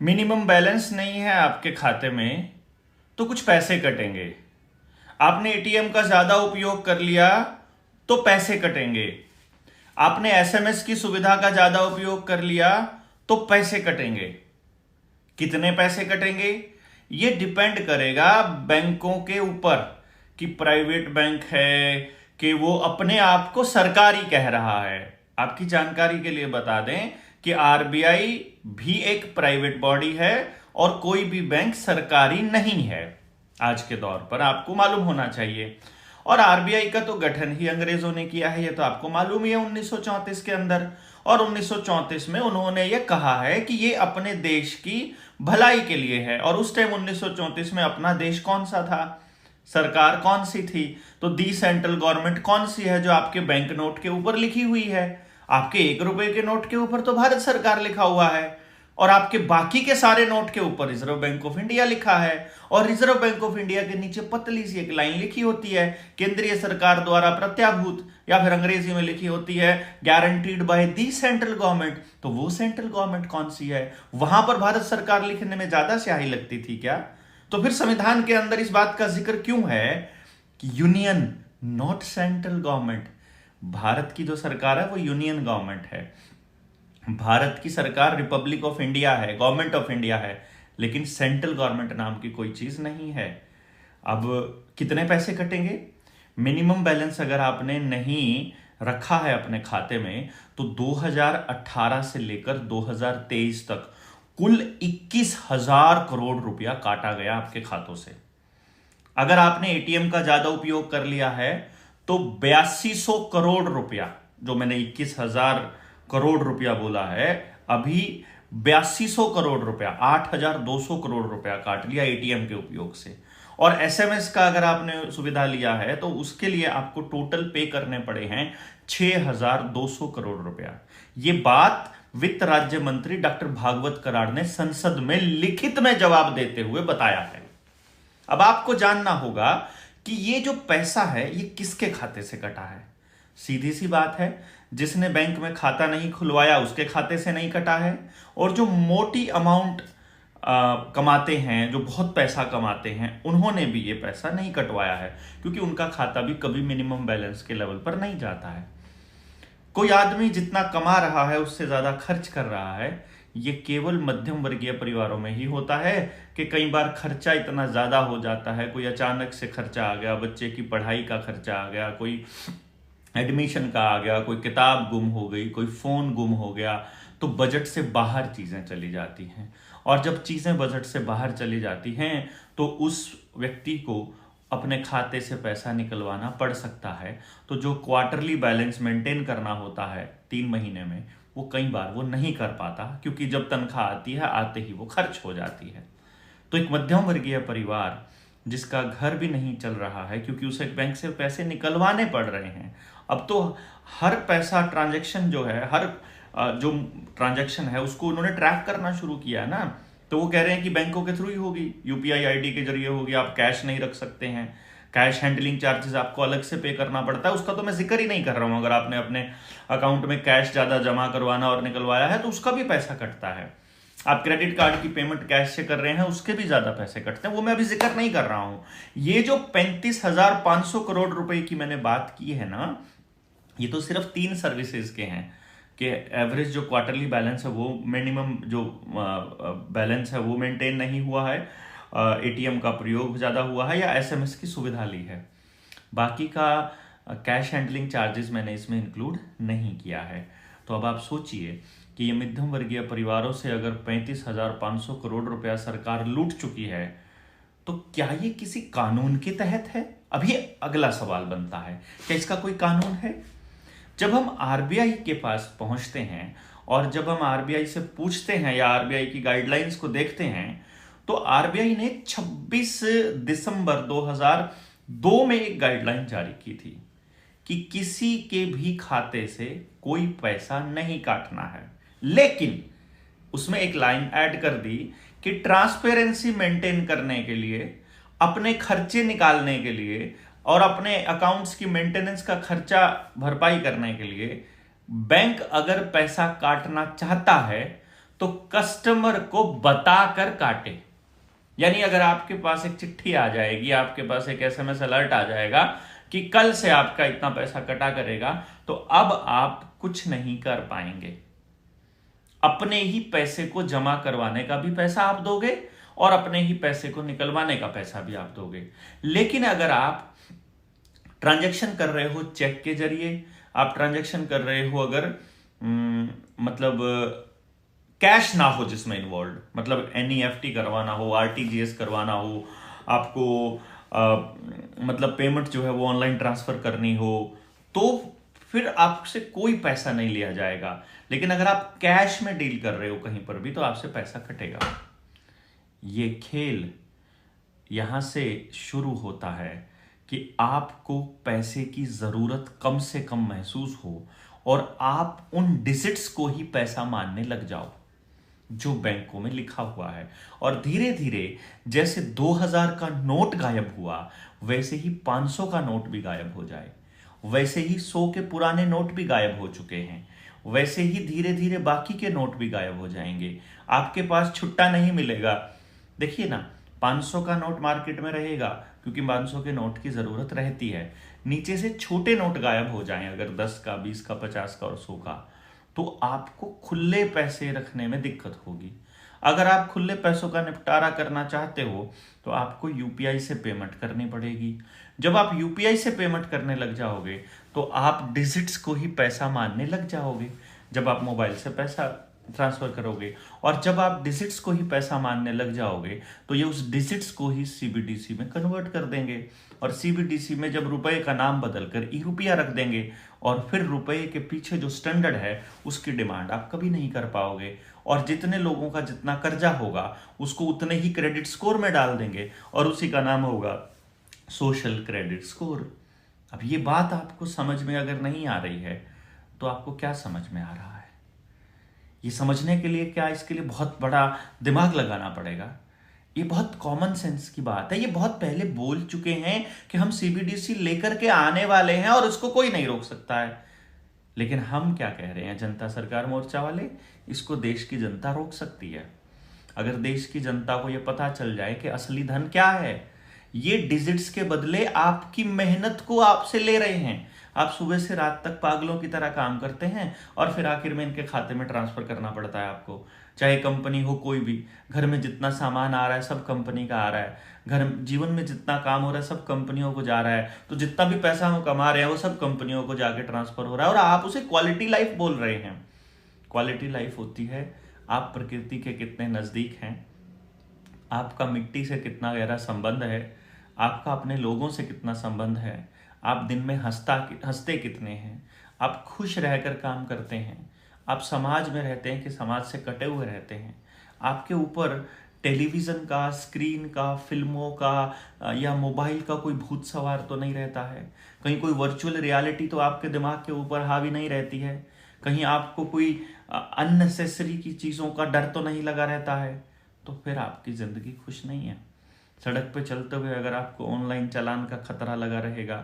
Minimum balance नहीं है आपके खाते में तो कुछ पैसे कटेंगे। आपने एटीएम का ज्यादा उपयोग कर लिया तो पैसे कटेंगे। आपने एसएमएस की सुविधा का ज्यादा उपयोग कर लिया तो पैसे कटेंगे। कितने पैसे कटेंगे ये डिपेंड करेगा बैंकों के ऊपर कि प्राइवेट बैंक है कि वो अपने आप को सरकारी कह रहा है। आपकी जानकारी के लिए बता दें कि आरबीआई भी एक प्राइवेट बॉडी है और कोई भी बैंक सरकारी नहीं है। आज के दौर पर आपको मालूम होना चाहिए। और आरबीआई का तो गठन ही अंग्रेजों ने किया है, ये तो आपको मालूम ही है 1934 के अंदर। और 1934 में उन्होंने ये कहा है कि ये अपने देश की भलाई के लिए है। और उस टाइम 1934 में अपना देश कौन सा था, सरकार कौन सी थी? तो दी सेंट्रल गवर्नमेंट कौन सी है जो आपके बैंक नोट के ऊपर लिखी हुई है? आपके 1 रुपए के नोट के ऊपर तो भारत सरकार लिखा हुआ है और आपके बाकी के सारे नोट के ऊपर रिजर्व बैंक ऑफ इंडिया लिखा है। और रिजर्व बैंक ऑफ इंडिया के नीचे पतली सी एक लाइन लिखी होती है, केंद्रीय सरकार द्वारा प्रत्याभूत, या फिर अंग्रेजी में लिखी होती है guaranteed by the central government. तो वो सेंट्रल गवर्नमेंट कौन सी है? वहां पर भारत सरकार लिखने में ज्यादा स्याही लगती थी क्या? तो फिर संविधान के अंदर इस बात का जिक्र क्यों है कि union not central government? Bharat की जो सरकार है वो यूनियन गवर्नमेंट है। भारत की सरकार रिपब्लिक ऑफ इंडिया है, गवर्नमेंट ऑफ इंडिया है, लेकिन सेंट्रल गवर्नमेंट नाम की कोई चीज नहीं है। अब कितने पैसे कटेंगे? मिनिमम बैलेंस अगर आपने नहीं रखा है अपने खाते में तो 2018 से लेकर 2023 तक कुल 21,000 करोड़ रुपया काटा गया आपके खातों से। अगर आपने एटीएम का ज्यादा उपयोग कर लिया है तो 8200 करोड़ रुपया, जो मैंने 21,000 करोड़ रुपया बोला है, अभी 8200 करोड़ रुपया, 8,200 करोड़ रुपया काट लिया एटीएम के उपयोग से। और एसएमएस का अगर आपने सुविधा लिया है तो उसके लिए आपको टोटल पे करने पड़े हैं 6,200 करोड़ रुपया। ये बात वित्त राज्य मंत्री डॉक्टर भागवत कराड़ ने संसद में लिखित में जवाब देते हुए बताया है। अब आपको जानना होगा कि ये जो पैसा है ये किसके खाते से कटा है। सीधी सी बात है, जिसने बैंक में खाता नहीं खुलवाया उसके खाते से नहीं कटा है, और जो मोटी अमाउंट कमाते हैं, जो बहुत पैसा कमाते हैं, उन्होंने भी ये पैसा नहीं कटवाया है, क्योंकि उनका खाता भी कभी मिनिमम बैलेंस के लेवल पर नहीं जाता है। कोई आदमी जितना कमा रहा है उससे ज्यादा खर्च कर रहा है, ये केवल मध्यम वर्गीय परिवारों में ही होता है कि कई बार खर्चा इतना ज्यादा हो जाता है, कोई अचानक से खर्चा आ गया, बच्चे की पढ़ाई का खर्चा आ गया, कोई एडमिशन का आ गया, कोई किताब गुम हो गई, कोई फोन गुम हो गया, तो बजट से बाहर चीजें चली जाती हैं। और जब चीजें बजट से बाहर चली जाती हैं तो उस व्यक्ति को अपने खाते से पैसा निकलवाना पड़ सकता है। तो जो क्वार्टरली बैलेंस मेंटेन करना होता है 3 महीने में, वो कई बार वो नहीं कर पाता, क्योंकि जब तनख्वाह आती है आते ही वो खर्च हो जाती है। तो एक मध्यम वर्गीय परिवार जिसका घर भी नहीं चल रहा है क्योंकि उसे बैंक से पैसे निकलवाने पड़ रहे हैं, अब तो हर पैसा ट्रांजैक्शन जो है, हर जो ट्रांजैक्शन है उसको उन्होंने ट्रैक करना शुरू किया है ना। तो वो कह रहे हैं कि बैंकों के थ्रू ही होगी, यूपीआई आईडी के जरिए होगी, आप कैश नहीं रख सकते हैं, कैश हैंडलिंग चार्जेस आपको अलग से पे करना पड़ता है। उसका तो मैं जिक्र ही नहीं कर रहा हूं। अगर आपने अपने अकाउंट में कैश ज्यादा जमा करवाना और निकलवाया है तो उसका भी पैसा कटता है। आप क्रेडिट कार्ड की पेमेंट कैश से कर रहे हैं उसके भी ज्यादा पैसे कटते हैं, वो मैं अभी जिक्र नहीं कर रहा हूं। ये जो 35,500 करोड़ रुपए की मैंने बात की है ना, ये तो सिर्फ 3 सर्विसेज के हैं कि एवरेज जो क्वार्टरली बैलेंस है वो, मिनिमम जो बैलेंस है वो मेंटेन नहीं हुआ है, एटीएम का प्रयोग ज़्यादा हुआ है, या एसएमएस की सुविधा ली है। बाकी का कैश हैंडलिंग चार्जेस मैंने इसमें इंक्लूड नहीं किया है। तो अब आप सोचिए कि ये मध्यम वर्गीय परिवारों से अगर 35,500 करोड़ रुपया सरकार लूट चुकी है तो क्या ये किसी कानून के तहत है? अब ये अगला सवाल बनता है, क्या इसका कोई कानून है? जब हम आरबीआई के पास पहुंचते हैं और जब हम आरबीआई से पूछते हैं या आरबीआई की गाइडलाइंस को देखते हैं, तो आरबीआई ने 26 दिसंबर 2002 में एक गाइडलाइन जारी की थी कि किसी के भी खाते से कोई पैसा नहीं काटना है, लेकिन उसमें एक लाइन ऐड कर दी कि ट्रांसपेरेंसी मेंटेन करने के लिए, अपने खर्चे निकालने के लिए और अपने अकाउंट्स की मेंटेनेंस का खर्चा भरपाई करने के लिए बैंक अगर पैसा काटना चाहता है तो कस्टमर को बताकर काटे। यानी अगर आपके पास एक चिट्ठी आ जाएगी, आपके पास एक एसएमएस अलर्ट आ जाएगा कि कल से आपका इतना पैसा कटा करेगा, तो अब आप कुछ नहीं कर पाएंगे। अपने ही पैसे को जमा करवाने का भी पैसा आप दोगे और अपने ही पैसे को निकलवाने का पैसा भी आप दोगे। लेकिन अगर आप ट्रांजैक्शन कर रहे हो चेक के जरिए, आप ट्रांजैक्शन कर रहे हो अगर मतलब कैश ना हो जिसमें इन्वॉल्व, मतलब एनईएफटी करवाना हो, आरटीजीएस करवाना हो, आपको मतलब पेमेंट जो है वो ऑनलाइन ट्रांसफर करनी हो, तो फिर आपसे कोई पैसा नहीं लिया जाएगा। लेकिन अगर आप कैश में डील कर रहे हो कहीं पर भी, तो आपसे पैसा कटेगा। ये खेल यहां से शुरू होता है कि आपको पैसे की जरूरत कम से कम महसूस हो और आप उन डिजिट्स को ही पैसा मानने लग जाओ जो बैंकों में लिखा हुआ है। और धीरे धीरे जैसे 2000 का नोट गायब हुआ, वैसे ही 500 का नोट भी गायब हो जाए, वैसे ही 100 के पुराने नोट भी गायब हो चुके हैं, वैसे ही धीरे धीरे बाकी के नोट भी गायब हो जाएंगे। आपके पास छुट्टा नहीं मिलेगा। देखिए ना, 500 का नोट मार्केट में रहेगा क्योंकि 500 के नोट की जरूरत रहती है। नीचे से छोटे नोट गायब हो जाएं, अगर 10 का, 20 का, 50 का और 100 का, तो आपको खुले पैसे रखने में दिक्कत होगी। अगर आप खुले पैसों का निपटारा करना चाहते हो तो आपको यूपीआई से पेमेंट करनी पड़ेगी। जब आप यूपीआई से पेमेंट करने लग जाओगे तो आप डिजिट्स को ही पैसा मानने लग जाओगे। जब आप मोबाइल से पैसा ट्रांसफर करोगे और जब आप डिजिट्स को ही पैसा मानने लग जाओगे तो ये उस डिजिट्स को ही सीबीडीसी में कन्वर्ट कर देंगे, और सीबीडीसी में जब रुपए का नाम बदलकर ई रुपया रख देंगे, और फिर रुपए के पीछे जो स्टैंडर्ड है उसकी डिमांड आप कभी नहीं कर पाओगे। और जितने लोगों का जितना कर्जा होगा उसको उतने ही क्रेडिट स्कोर में डाल देंगे, और उसी का नाम होगा सोशल क्रेडिट स्कोर। अब ये बात आपको समझ में अगर नहीं आ रही है तो आपको क्या समझ में आ रहा है? ये समझने के लिए क्या इसके लिए बहुत बड़ा दिमाग लगाना पड़ेगा? ये बहुत कॉमन सेंस की बात है। ये बहुत पहले बोल चुके हैं कि हम सीबीडीसी लेकर के आने वाले हैं और उसको कोई नहीं रोक सकता है। लेकिन हम क्या कह रहे हैं, जनता सरकार मोर्चा वाले, इसको देश की जनता रोक सकती है। अगर देश की जनता को यह पता चल जाए कि असली धन क्या है, ये डिजिट्स के बदले आपकी मेहनत को आपसे ले रहे हैं। आप सुबह से रात तक पागलों की तरह काम करते हैं और फिर आखिर में इनके खाते में ट्रांसफर करना पड़ता है आपको। चाहे कंपनी हो कोई भी, घर में जितना सामान आ रहा है सब कंपनी का आ रहा है, घर जीवन में जितना काम हो रहा है सब कंपनियों को जा रहा है, तो जितना भी पैसा हम कमा रहे हैं वो सब कंपनियों को जाके ट्रांसफर हो रहा है, और आप उसे क्वालिटी लाइफ बोल रहे हैं। क्वालिटी लाइफ होती है आप प्रकृति के कितने नजदीक हैं, आपका मिट्टी से कितना गहरा संबंध है, आपका अपने लोगों से कितना संबंध है, आप दिन में हंसते कितने हैं, आप खुश रहकर काम करते हैं, आप समाज में रहते हैं कि समाज से कटे हुए रहते हैं। आपके ऊपर टेलीविज़न का, स्क्रीन का, फिल्मों का या मोबाइल का कोई भूत सवार तो नहीं रहता है। कहीं कोई वर्चुअल रियलिटी तो आपके दिमाग के ऊपर हावी नहीं रहती है। कहीं आपको कोई अननेसेसरी की चीज़ों का डर तो नहीं लगा रहता है। तो फिर आपकी ज़िंदगी खुश नहीं है। सड़क पे चलते हुए अगर आपको ऑनलाइन चालान का खतरा लगा रहेगा,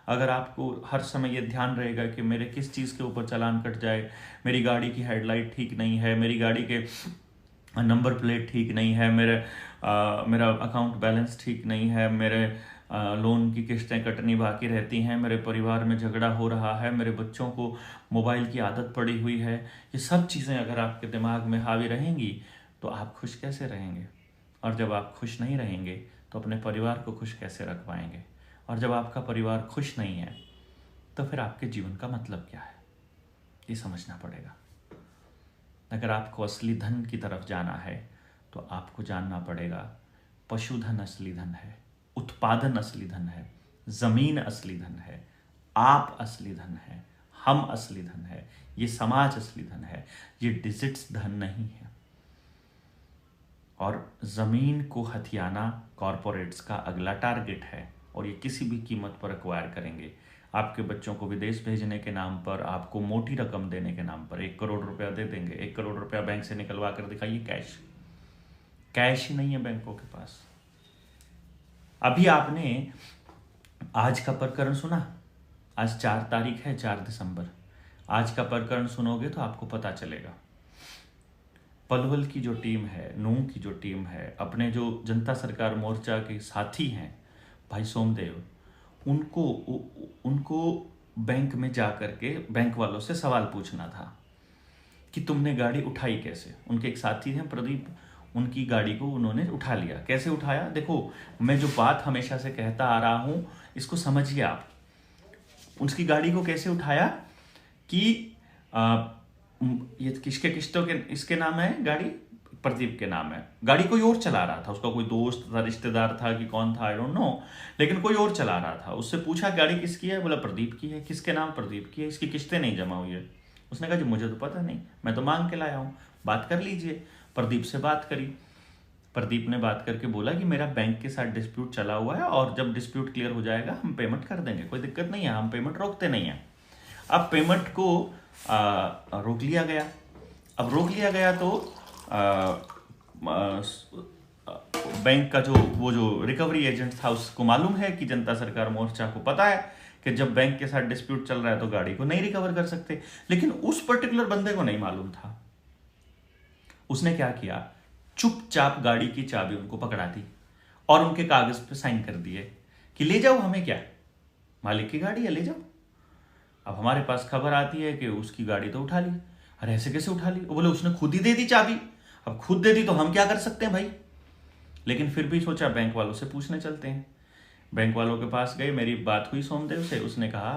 अगर आपको हर समय ये ध्यान रहेगा कि मेरे किस चीज़ के ऊपर चालान कट जाए, मेरी गाड़ी की हेडलाइट ठीक नहीं है, मेरी गाड़ी के नंबर प्लेट ठीक नहीं है, मेरा अकाउंट बैलेंस ठीक नहीं है, मेरे लोन की किस्तें कटनी बाकी रहती हैं, मेरे परिवार में झगड़ा हो रहा है, मेरे बच्चों को मोबाइल की आदत पड़ी हुई है, ये सब चीज़ें अगर आपके दिमाग में हावी रहेंगी तो आप खुश कैसे रहेंगे? और जब आप खुश नहीं रहेंगे तो अपने परिवार को खुश कैसे रख पाएंगे? और जब आपका परिवार खुश नहीं है तो फिर आपके जीवन का मतलब क्या है, ये समझना पड़ेगा। अगर आपको असली धन की तरफ जाना है तो आपको जानना पड़ेगा पशुधन असली धन है, उत्पादन असली धन है, जमीन असली धन है, आप असली धन है, हम असली धन है, ये समाज असली धन है, ये डिजिट्स धन नहीं है। और जमीन को हथियाना कॉरपोरेट्स का अगला टारगेट है, और ये किसी भी कीमत पर एक्वायर करेंगे। आपके बच्चों को विदेश भेजने के नाम पर, आपको मोटी रकम देने के नाम पर 1 करोड़ रुपया दे देंगे। 1 करोड़ रुपया बैंक से निकलवा कर दिखाइए, कैश। कैश ही नहीं है बैंकों के पास। अभी आपने आज का प्रकरण सुना, आज 4 तारीख है, 4 दिसंबर। आज का प्रकरण सुनोगे तो आपको पता चलेगा। पलवल की जो टीम है, नूंह की जो टीम है, अपने जो जनता सरकार मोर्चा के साथी हैं भाई सोमदेव, उनको उनको बैंक में जा करके बैंक वालों से सवाल पूछना था कि तुमने गाड़ी उठाई कैसे। उनके एक साथी हैं प्रदीप, उनकी गाड़ी को उन्होंने उठा लिया। कैसे उठाया? देखो, मैं जो बात हमेशा से कहता आ रहा हूं, इसको समझिए आप। उसकी गाड़ी को कैसे उठाया कि ये किसके किस्तों के इसके नाम है गाड़ी, प्रदीप के नाम है। गाड़ी कोई और चला रहा था, उसका कोई दोस्त था, रिश्तेदार था कि कौन था, आई डोंट नो, लेकिन कोई और चला रहा था। उससे पूछा गाड़ी किसकी है? बोला प्रदीप की है। किसके नाम? प्रदीप की है। इसकी किस्तें नहीं जमा हुई है। उसने कहा जी मुझे तो पता नहीं, मैं तो मांग के लाया हूँ, बात कर लीजिए। प्रदीप से बात करी। प्रदीप ने बात करके बोला कि मेरा बैंक के साथ डिस्प्यूट चला हुआ है और जब डिस्प्यूट क्लियर हो जाएगा हम पेमेंट कर देंगे, कोई दिक्कत नहीं है, हम पेमेंट रोकते नहीं हैं। अब पेमेंट को रोक लिया गया। अब रोक लिया गया तो बैंक का जो रिकवरी एजेंट था उसको मालूम है कि जनता सरकार मोर्चा को पता है कि जब बैंक के साथ डिस्प्यूट चल रहा है तो गाड़ी को नहीं रिकवर कर सकते, लेकिन उस पर्टिकुलर बंदे को नहीं मालूम था। उसने क्या किया, चुपचाप गाड़ी की चाबी उनको पकड़ा दी और उनके कागज पे साइन कर दिए कि ले जाओ, हमें क्या, मालिक की गाड़ी है, ले जाओ। अब हमारे पास खबर आती है कि उसकी गाड़ी तो उठा ली। अरे ऐसे कैसे उठा ली? वो बोले उसने खुद ही दे दी चाबी। अब खुद दे दी तो हम क्या कर सकते हैं भाई। लेकिन फिर भी सोचा बैंक वालों से पूछने चलते हैं। बैंक वालों के पास गए, मेरी बात हुई सोमदेव से। उसने कहा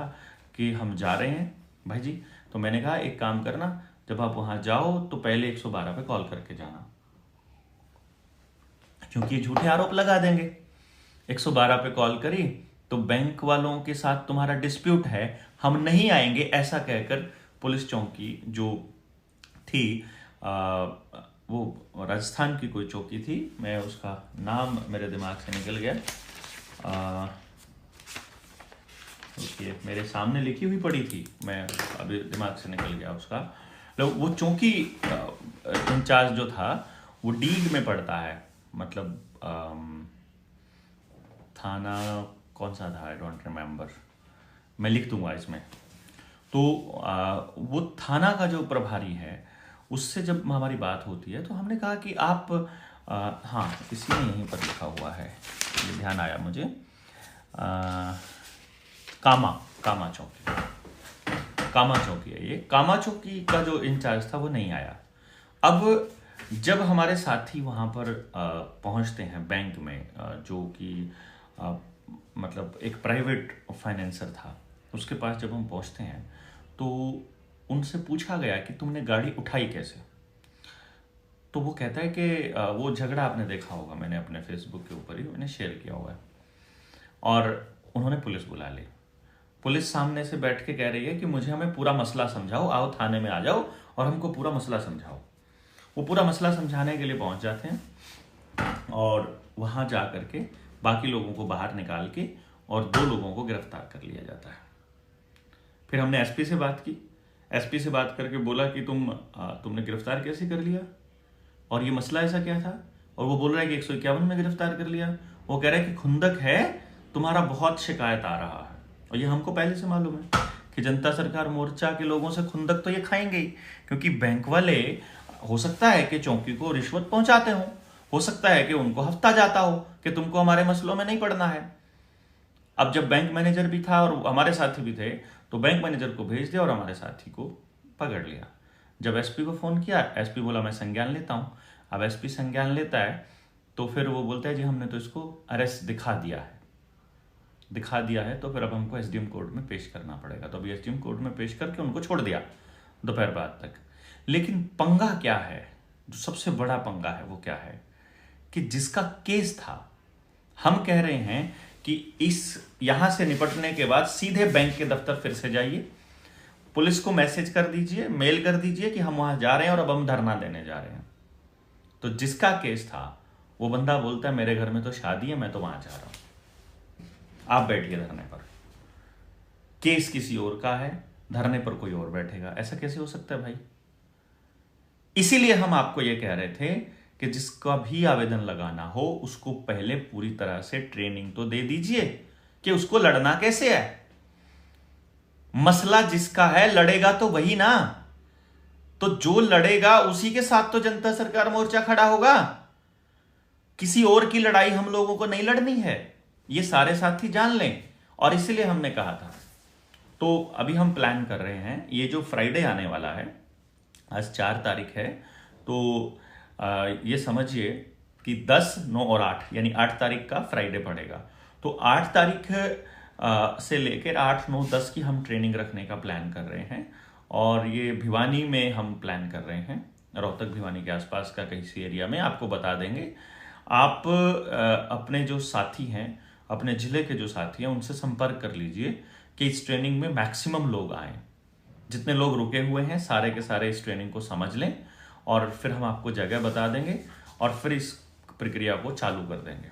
कि हम जा रहे हैं भाई जी। तो मैंने कहा एक काम करना, जब आप वहां जाओ तो पहले 112 पे कॉल करके जाना, क्योंकि झूठे आरोप लगा देंगे। 112 पे कॉल करी तो बैंक वालों के साथ तुम्हारा डिस्प्यूट है, हम नहीं आएंगे, ऐसा कहकर पुलिस चौकी जो थी वो राजस्थान की कोई चौकी थी, मैं उसका नाम मेरे दिमाग से निकल गया, देखिए मेरे सामने लिखी हुई पड़ी थी, मैं अभी दिमाग से निकल गया उसका। वो चौकी इंचार्ज जो था वो डीग में पड़ता है, मतलब थाना कौन सा था, आई डोंट रिमेम्बर, मैं लिख दूंगा इसमें। तो वो थाना का जो प्रभारी है उससे जब हमारी बात होती है तो हमने कहा कि आप हाँ इसी में यहीं पर लिखा हुआ है, ये ध्यान आया मुझे, कामा चौकी है ये। कामा चौकी का जो इंचार्ज था वो नहीं आया। अब जब हमारे साथी वहाँ पर पहुँचते हैं बैंक में, जो कि मतलब एक प्राइवेट फाइनेंसर था, उसके पास जब हम पहुँचते हैं तो उनसे पूछा गया कि तुमने गाड़ी उठाई कैसे। तो वो कहता है कि वो झगड़ा आपने देखा होगा, मैंने अपने फेसबुक के ऊपर ही मैंने शेयर किया हुआ है, और उन्होंने पुलिस बुला ली। पुलिस सामने से बैठ के कह रही है कि मुझे हमें पूरा मसला समझाओ, आओ थाने में आ जाओ और हमको पूरा मसला समझाओ। वो पूरा मसला समझाने के लिए पहुंच जाते हैं और वहां जा करके बाकी लोगों को बाहर निकाल के और 2 लोगों को गिरफ्तार कर लिया जाता है। फिर हमने एसपी से बात की। एसपी से बात करके बोला कि तुमने गिरफ्तार कैसे कर लिया और ये मसला ऐसा क्या था, और वो बोल रहा है कि 151 में गिरफ्तार कर लिया। वो कह रहा है कि खुंदक है, तुम्हारा बहुत शिकायत आ रहा है, और ये हमको पहले से मालूम है कि जनता सरकार मोर्चा के लोगों से खुंदक तो ये खाएंगे ही, क्योंकि बैंक वाले हो सकता है कि चौकी को रिश्वत पहुंचाते हो सकता है कि उनको हफ्ता जाता हो कि तुमको हमारे मसलों में नहीं पड़ना है। अब जब बैंक मैनेजर भी था और हमारे साथी भी थे तो बैंक मैनेजर को भेज दिया और हमारे साथी को पकड़ लिया। जब एसपी को फोन किया, एसपी बोला मैं संज्ञान लेता हूं। अब एसपी संज्ञान लेता है तो फिर वो बोलता है जी हमने तो इसको अरेस्ट दिखा दिया है, तो फिर अब हमको एसडीएम कोर्ट में पेश करना पड़ेगा। तो अभी एसडीएम कोर्ट में पेश करके उनको छोड़ दिया दोपहर बाद तक। लेकिन पंगा क्या है, जो सबसे बड़ा पंगा है वो क्या है कि जिसका केस था, हम कह रहे हैं कि यहां से निपटने के बाद सीधे बैंक के दफ्तर फिर से जाइए, पुलिस को मैसेज कर दीजिए, मेल कर दीजिए कि हम वहां जा रहे हैं और अब हम धरना देने जा रहे हैं। तो जिसका केस था वो बंदा बोलता है मेरे घर में तो शादी है, मैं तो वहां जा रहा हूं, आप बैठिए धरने पर। केस किसी और का है, धरने पर कोई और बैठेगा, ऐसा कैसे हो सकता है भाई। इसीलिए हम आपको यह कह रहे थे कि जिसका भी आवेदन लगाना हो उसको पहले पूरी तरह से ट्रेनिंग तो दे दीजिए कि उसको लड़ना कैसे है। मसला जिसका है लड़ेगा तो वही ना, तो जो लड़ेगा उसी के साथ तो जनता सरकार मोर्चा खड़ा होगा। किसी और की लड़ाई हम लोगों को नहीं लड़नी है, ये सारे साथी जान लें। और इसीलिए हमने कहा था, तो अभी हम प्लान कर रहे हैं, ये जो फ्राइडे आने वाला है, आज 4 तारीख है, तो ये समझिए कि 10, 9 और 8 यानी 8 तारीख का फ्राइडे पड़ेगा। तो 8 तारीख से लेकर 8, 9, 10 की हम ट्रेनिंग रखने का प्लान कर रहे हैं। और ये भिवानी में हम प्लान कर रहे हैं, रोहतक भिवानी के आसपास का किसी एरिया में, आपको बता देंगे। आप अपने जो साथी हैं, अपने जिले के जो साथी हैं, उनसे संपर्क कर लीजिए कि इस ट्रेनिंग में मैक्सिमम लोग आएँ। जितने लोग रुके हुए हैं सारे के सारे इस ट्रेनिंग को समझ लें, और फिर हम आपको जगह बता देंगे और फिर इस प्रक्रिया को चालू कर देंगे।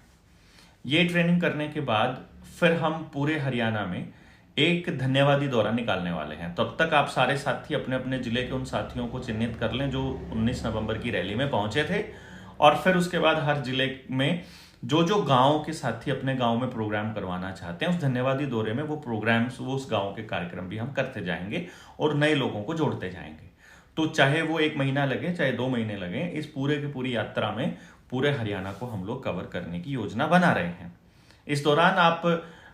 ये ट्रेनिंग करने के बाद फिर हम पूरे हरियाणा में एक धन्यवादी दौरा निकालने वाले हैं। तब तक आप सारे साथी अपने अपने जिले के उन साथियों को चिन्हित कर लें जो 19 नवंबर की रैली में पहुंचे थे, और फिर उसके बाद हर जिले में जो जो गांव के साथी अपने गांव में प्रोग्राम करवाना चाहते हैं, उस धन्यवादी दौरे में वो प्रोग्राम्स, वो उस गांव के कार्यक्रम भी हम करते जाएंगे और नए लोगों को जोड़ते जाएंगे। तो चाहे वो 1 महीना लगे, चाहे 2 महीने लगे, इस पूरे की पूरी यात्रा में पूरे हरियाणा को हम लोग कवर करने की योजना बना रहे हैं। इस दौरान आप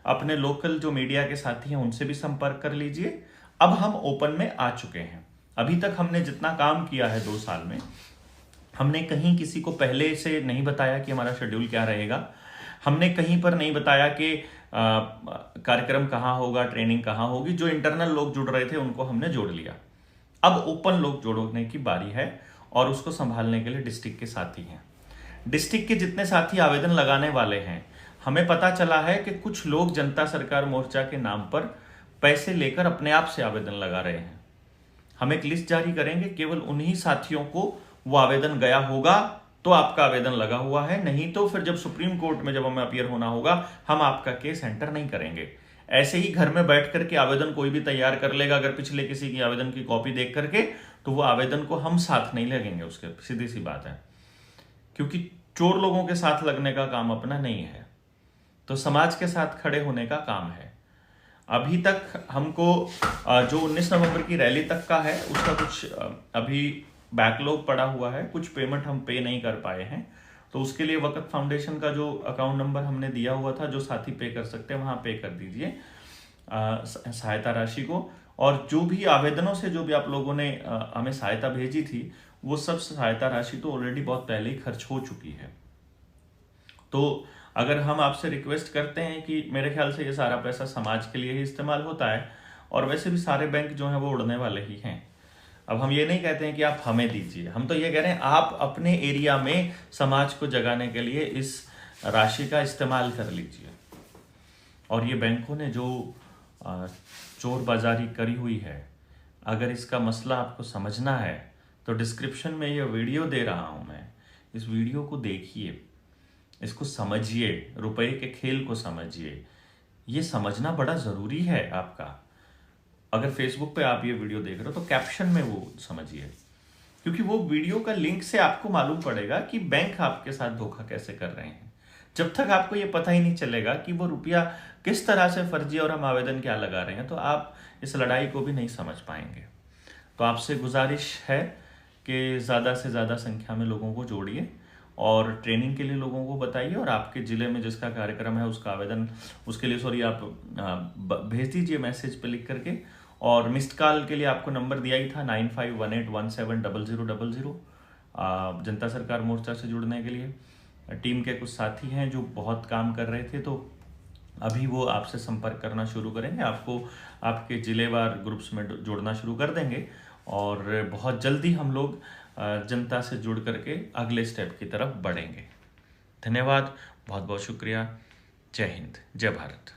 अपने लोकल जो मीडिया के साथी हैं उनसे भी संपर्क कर लीजिए। अब हम ओपन में आ चुके हैं। अभी तक हमने जितना काम किया है 2 साल में, हमने कहीं किसी को पहले से नहीं बताया कि हमारा शेड्यूल क्या रहेगा। हमने कहीं पर नहीं बताया कि कार्यक्रम कहाँ होगा, ट्रेनिंग कहाँ होगी। जो इंटरनल लोग जुड़ रहे थे उनको हमने जोड़ लिया। अब ओपन लोग जोड़ने की बारी है, और उसको संभालने के लिए डिस्ट्रिक्ट के साथी हैं। डिस्ट्रिक्ट के जितने साथी आवेदन लगाने वाले हैं, हमें पता चला है कि कुछ लोग जनता सरकार मोर्चा के नाम पर पैसे लेकर अपने आप से आवेदन लगा रहे हैं। हम एक लिस्ट जारी करेंगे, केवल उन्हीं साथियों को वो आवेदन गया होगा तो आपका आवेदन लगा हुआ है, नहीं तो फिर जब सुप्रीम कोर्ट में जब हमें अपीयर होना होगा, हम आपका केस एंटर नहीं करेंगे। ऐसे ही घर में बैठ करके आवेदन कोई भी तैयार कर लेगा, अगर पिछले किसी की आवेदन की कॉपी देख करके, तो वो आवेदन को हम साथ नहीं लगेंगे उसके, सीधी सी बात है। क्योंकि चोर लोगों के साथ लगने का काम अपना नहीं है, तो समाज के साथ खड़े होने का काम है। अभी तक हमको जो 19 नवंबर की रैली तक का है उसका कुछ अभी बैकलॉग पड़ा हुआ है, कुछ पेमेंट हम पे नहीं कर पाए हैं। तो उसके लिए वक़्त फाउंडेशन का जो अकाउंट नंबर हमने दिया हुआ था, जो साथी पे कर सकते हैं वहाँ पे कर दीजिए सहायता राशि को। और जो भी आवेदनों से जो भी आप लोगों ने हमें सहायता भेजी थी, वो सब सहायता राशि तो ऑलरेडी बहुत पहले ही खर्च हो चुकी है। तो अगर हम आपसे रिक्वेस्ट करते हैं कि मेरे ख्याल से ये सारा पैसा समाज के लिए ही इस्तेमाल होता है, और वैसे भी सारे बैंक जो हैं वो उड़ने वाले ही हैं। अब हम ये नहीं कहते हैं कि आप हमें दीजिए, हम तो ये कह रहे हैं आप अपने एरिया में समाज को जगाने के लिए इस राशि का इस्तेमाल कर लीजिए। और ये बैंकों ने जो चोर बाजारी करी हुई है, अगर इसका मसला आपको समझना है तो डिस्क्रिप्शन में ये वीडियो दे रहा हूं मैं, इस वीडियो को देखिए, इसको समझिए, रुपए के खेल को समझिए। ये समझना बड़ा ज़रूरी है आपका। अगर फेसबुक पे आप ये वीडियो देख रहे हो तो कैप्शन में वो समझिए, क्योंकि वो वीडियो का लिंक से आपको मालूम पड़ेगा कि बैंक आपके साथ धोखा कैसे कर रहे हैं। जब तक आपको ये पता ही नहीं चलेगा कि वो रुपया किस तरह से फर्जी और हम आवेदन क्या लगा रहे हैं, तो आप इस लड़ाई को भी नहीं समझ पाएंगे। तो आपसे गुजारिश है कि ज़्यादा से ज़्यादा संख्या में लोगों को जोड़िए और ट्रेनिंग के लिए लोगों को बताइए, और आपके ज़िले में जिसका कार्यक्रम है उसका आवेदन, उसके लिए आप भेज दीजिए मैसेज पे लिख करके। और मिस्ड कॉल के लिए आपको नंबर दिया ही था 9518170000, जनता सरकार मोर्चा से जुड़ने के लिए। टीम के कुछ साथी हैं जो बहुत काम कर रहे थे, तो अभी वो आपसे संपर्क करना शुरू करेंगे, आपको आपके ज़िलेवार ग्रुप्स में जोड़ना शुरू कर देंगे, और बहुत जल्दी हम लोग जनता से जुड़ करके अगले स्टेप की तरफ बढ़ेंगे। धन्यवाद, बहुत बहुत शुक्रिया। जय हिंद, जय भारत।